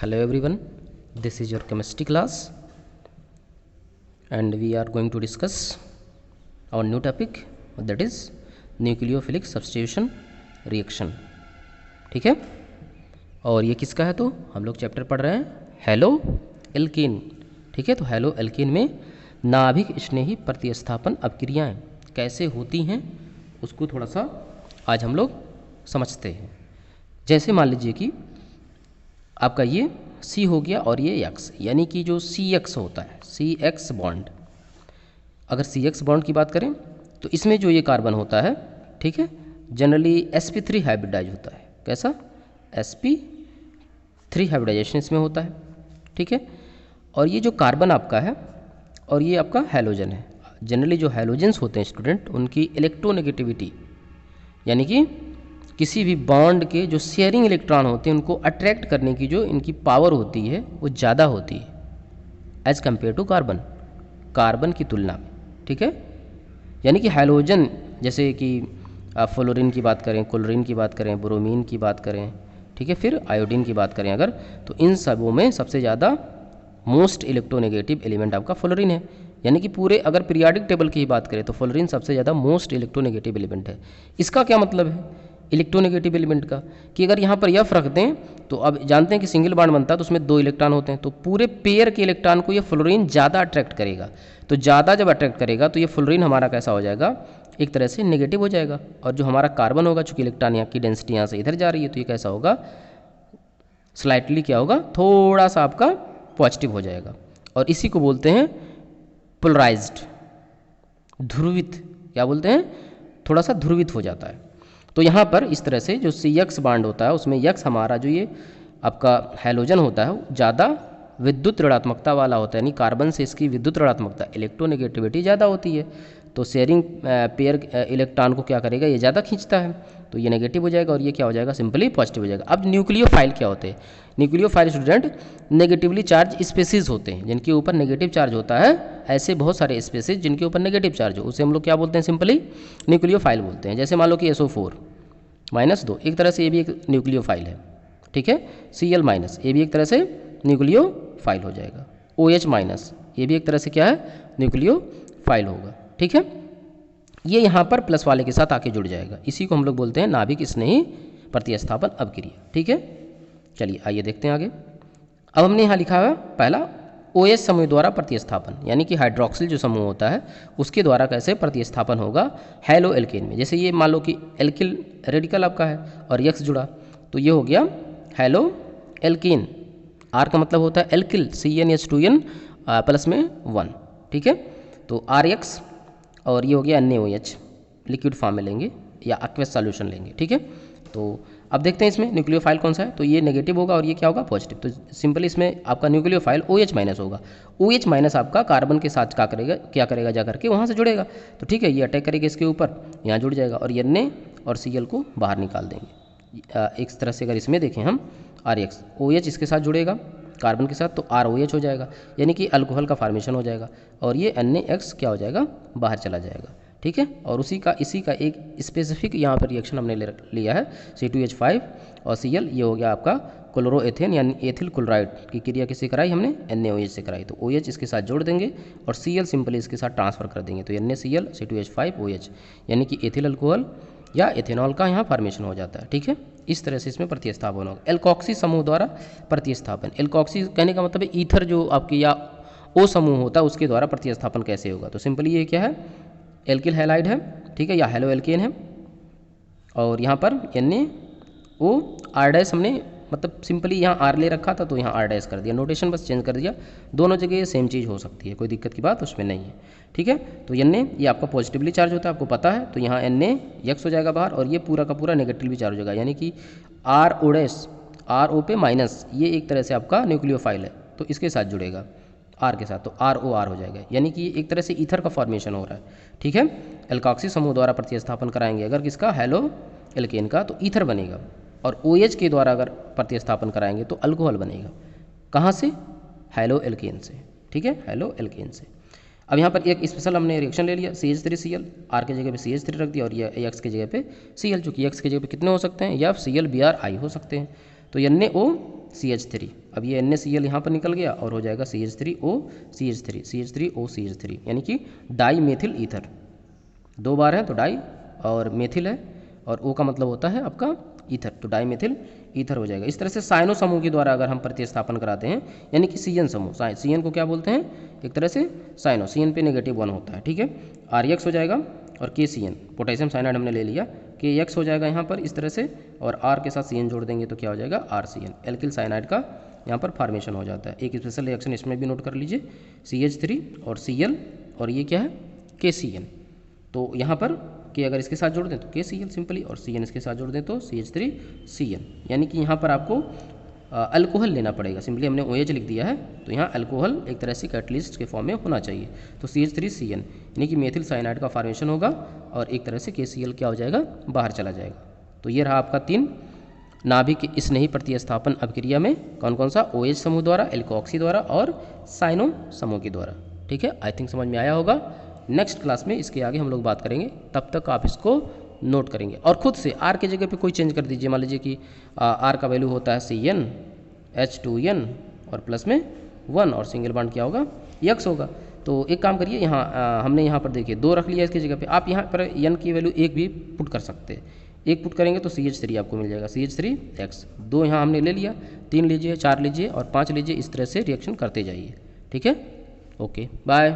Hello everyone, this is your chemistry class and we are going to discuss our new topic, that is nucleophilic substitution reaction. ठीक है, और ये किसका है? तो हम लोग चैप्टर पढ़ रहे हैं हेलो एल्कीन। ठीक है, तो हेलो एल्कीन में नाभिक स्नेही प्रतिस्थापन अभिक्रियाएं कैसे होती हैं उसको थोड़ा सा आज हम लोग समझते हैं। जैसे मान लीजिए कि आपका ये C हो गया और ये X, यानी कि जो CX होता है CX बॉन्ड, अगर CX बॉन्ड की बात करें तो इसमें जो ये कार्बन होता है, ठीक है, जनरली sp3 हाइब्रिडाइज होता है। कैसा? sp3 हाइब्रिडाइजेशन इसमें होता है। ठीक है, और ये जो कार्बन आपका है और ये आपका हैलोजन है। जनरली जो हैलोजेंस होते हैं स्टूडेंट, उनकी इलेक्ट्रोनेगेटिविटी यानी कि किसी भी बॉन्ड के जो शेयरिंग इलेक्ट्रॉन होते हैं उनको अट्रैक्ट करने की जो इनकी पावर होती है वो ज़्यादा होती है एज कम्पेयर टू कार्बन की तुलना में। ठीक है, यानी कि हैलोजन जैसे कि फ्लोरीन की बात करें, क्लोरीन की बात करें, ब्रोमीन की बात करें, ठीक है, फिर आयोडीन की बात करें अगर, तो इन सबों में सबसे ज़्यादा मोस्ट इलेक्ट्रोनेगेटिव एलिमेंट आपका फ्लोरीन है। यानी कि पूरे अगर पीरियाडिक टेबल की ही बात करें तो फ्लोरीन सबसे ज़्यादा मोस्ट इलेक्ट्रोनेगेटिव एलिमेंट है। इसका क्या मतलब है इलेक्ट्रोनेगेटिव एलिमेंट का, कि अगर यहाँ पर एफ रख दें तो अब जानते हैं कि सिंगल बॉन्ड बनता है तो उसमें 2 इलेक्ट्रॉन होते हैं, तो पूरे पेयर के इलेक्ट्रॉन को ये फ्लोरीन ज़्यादा अट्रैक्ट करेगा। तो ज़्यादा जब अट्रैक्ट करेगा तो ये फ्लोरीन हमारा कैसा हो जाएगा, एक तरह से नेगेटिव हो जाएगा। और जो हमारा कार्बन होगा, चूँकि इलेक्ट्रॉन यहाँ की डेंसिटी यहाँ से इधर जा रही है, तो ये कैसा होगा, स्लाइटली क्या होगा, थोड़ा सा आपका पॉजिटिव हो जाएगा। और इसी को बोलते हैं पोलराइज्ड, ध्रुवित। क्या बोलते हैं? थोड़ा सा ध्रुवित हो जाता है। तो यहाँ पर इस तरह से जो CX बॉन्ड होता है उसमें X हमारा जो ये आपका हैलोजन होता है ज़्यादा विद्युत ऋणात्मकता वाला होता है, यानी कार्बन से इसकी विद्युत ऋणात्मकता इलेक्ट्रोनेगेटिविटी ज़्यादा होती है। तो शेयरिंग पेयर इलेक्ट्रॉन को क्या करेगा, ये ज़्यादा खींचता है, तो ये नेगेटिव हो जाएगा और ये क्या हो जाएगा, सिंपली पॉजिटिव हो जाएगा। अब न्यूक्लियोफाइल क्या होते हैं? Nucleophile student negatively charge species होते हैं जिनके ऊपर नेगेटिव चार्ज होता है। ऐसे बहुत सारे स्पेसीज जिनके ऊपर नेगेटिव चार्ज हो उसे हम लोग क्या बोलते हैं, सिंपली न्यूक्लियोफाइल बोलते हैं। जैसे मान लो कि SO4-2 एक तरह से ये भी एक न्यूक्लियोफाइल है। ठीक है, Cl- ये भी एक तरह से न्यूक्लियोफाइल हो जाएगा। OH- ये भी एक तरह से क्या है, न्यूक्लियोफाइल होगा। ठीक है, ये यहाँ पर प्लस वाले के साथ आके जुड़ जाएगा। इसी को हम लोग बोलते हैं नाभिक स्नेही प्रतिस्थापन अभिक्रिया। ठीक है, चलिए आइए देखते हैं आगे। अब हमने यहाँ लिखा है पहला OH समूह द्वारा प्रतिस्थापन, यानी कि हाइड्रोक्सिल जो समूह होता है उसके द्वारा कैसे प्रतिस्थापन होगा हेलो एल्केन में। जैसे ये मान लो कि एल्किल रेडिकल आपका है और X जुड़ा, तो ये हो गया हेलो एल्केन। R का मतलब होता है एल्किल, CnH2n प्लस में 1। ठीक है, तो RX और ये हो गया NaOH, लिक्विड फॉर्म में लेंगे या एक्वस सॉल्यूशन लेंगे। ठीक है, तो अब देखते हैं इसमें न्यूक्लियोफाइल कौन सा है, तो ये नेगेटिव होगा और ये क्या होगा, पॉजिटिव। तो सिंपली इसमें आपका न्यूक्लियोफाइल OH- होगा। OH- आपका कार्बन के साथ क्या करेगा जा करके वहाँ से जुड़ेगा। तो ठीक है, ये अटैक करेगा इसके ऊपर, यहाँ जुड़ जाएगा और Na और Cl को बाहर निकाल देंगे। एक तरह से अगर इसमें देखें हम RX, OH इसके साथ जुड़ेगा कार्बन के साथ, तो ROH हो जाएगा, यानी कि अल्कोहल का फॉर्मेशन हो जाएगा और ये NaX क्या हो जाएगा, बाहर चला जाएगा। ठीक है, और इसी का एक स्पेसिफिक यहाँ पर रिएक्शन हमने लिया है C2H5 और Cl, ये हो गया आपका क्लोरोएथेन यानी एथिल क्लोराइड की क्रिया किससे कराई हमने, NaOH से कराई। तो OH इसके साथ जोड़ देंगे और Cl सिंपली इसके साथ ट्रांसफर कर देंगे, तो NaCl C2H5OH, यानी कि एथिल अल्कोहल या एथेनॉल का यहाँ फॉर्मेशन हो जाता है। ठीक है, इस तरह से इसमें प्रतिस्थापन होगा। एल्कोक्सी समूह द्वारा प्रतिस्थापन, एल्कोक्सी कहने का मतलब है ईथर जो आपकी या O समूह होता है उसके द्वारा प्रतिस्थापन कैसे होगा। तो सिंपली ये क्या है, एल्किल हैलाइड है, ठीक है, या हेलो एल्केन है और यहाँ पर NaOR हमने मतलब सिंपली यहाँ R ले रखा था तो यहाँ R कर दिया, नोटेशन बस चेंज कर दिया। दोनों जगह ये सेम चीज़ हो सकती है, कोई दिक्कत की बात उसमें नहीं है। ठीक है, तो Na ये आपका पॉजिटिवली चार्ज होता है, आपको पता है, तो यहाँ NaX हो जाएगा बाहर और ये पूरा का पूरा नेगेटिवली चार्ज हो जाएगा, यानी कि RO पे माइनस, ये एक तरह से आपका न्यूक्लियोफाइल है तो इसके साथ जुड़ेगा R के साथ, तो ROR हो जाएगा, यानी कि एक तरह से ईथर का फॉर्मेशन हो रहा है। ठीक है, एल्कोक्सी समूह द्वारा प्रतिस्थापन कराएंगे अगर किसका, हेलो एल्केन का, तो ईथर बनेगा और OH के द्वारा अगर प्रतिस्थापन कराएंगे तो अल्कोहल बनेगा। कहाँ से, हेलो एल्केन से। ठीक है, हेलो एल्केन से। अब यहाँ पर एक स्पेशल हमने रिएक्शन ले लिया, CH3Cl, R के जगह पे CH3 रख दिया और ये X के जगह पे Cl, चूँकि X के जगह पे कितने हो सकते हैं, या ClBrI हो सकते हैं, तो NaOCH3 अब ये NaCl यहाँ पर निकल गया और हो जाएगा CH3O CH3 CH3O CH3, यानी कि डाई मेथिल ईथर। 2 बार है तो डाई और मेथिल है और O का मतलब होता है आपका ईथर, तो डाई मेथिल ईथर हो जाएगा। इस तरह से साइनो समूह के द्वारा अगर हम प्रतिस्थापन कराते हैं, यानी कि CN समूह, CN को क्या बोलते हैं, एक तरह से साइनो, CN पे -1 होता है, ठीक है। RX हो जाएगा और KCN पोटेशियम साइनाइड हमने ले लिया, KX हो जाएगा यहाँ पर इस तरह से, और R के साथ CN जोड़ देंगे तो क्या हो जाएगा RCN, एल्किल साइनाइड का यहाँ पर फॉर्मेशन हो जाता है। एक स्पेशल रिएक्शन इसमें भी नोट कर लीजिए, CH3 और Cl और ये क्या है KCN, तो यहाँ पर K अगर इसके साथ जोड़ दें तो KCl सिंपली, और CN इसके साथ जोड़ दें तो CH3CN, यानी कि यहाँ पर आपको अल्कोहल लेना पड़ेगा। सिंपली हमने OH लिख दिया है तो यहाँ अल्कोहल एक तरह से कैटलिस्ट के फॉर्म में होना चाहिए, तो CH3CN यानी कि मेथिल साइनाइड का फॉर्मेशन होगा और एक तरह से KCl क्या हो जाएगा, बाहर चला जाएगा। तो ये रहा आपका 3 नाभिक स्नेही प्रतिस्थापन अभिक्रिया में कौन कौन सा, OH समूह द्वारा, एल्कोक्सी द्वारा और साइनो समूह के द्वारा, ठीक है। आई थिंक समझ में आया होगा। नेक्स्ट क्लास में इसके आगे हम लोग बात करेंगे, तब तक आप इसको नोट करेंगे और खुद से R के जगह पे कोई चेंज कर दीजिए। मान लीजिए कि R का वैल्यू होता है CN H2N और प्लस में 1 और सिंगल बॉन्ड क्या होगा, X होगा। तो एक काम करिए, यहाँ हमने यहाँ पर देखिए 2 रख लिया इसकी जगह पे, आप यहाँ पर N की वैल्यू 1 भी पुट कर सकते हैं। 1 पुट करेंगे तो CH3 आपको मिल जाएगा, CH3X। 2 यहाँ हमने ले लिया, 3 लीजिए, 4 लीजिए और 5 लीजिए, इस तरह से रिएक्शन करते जाइए, ठीक है। Okay bye.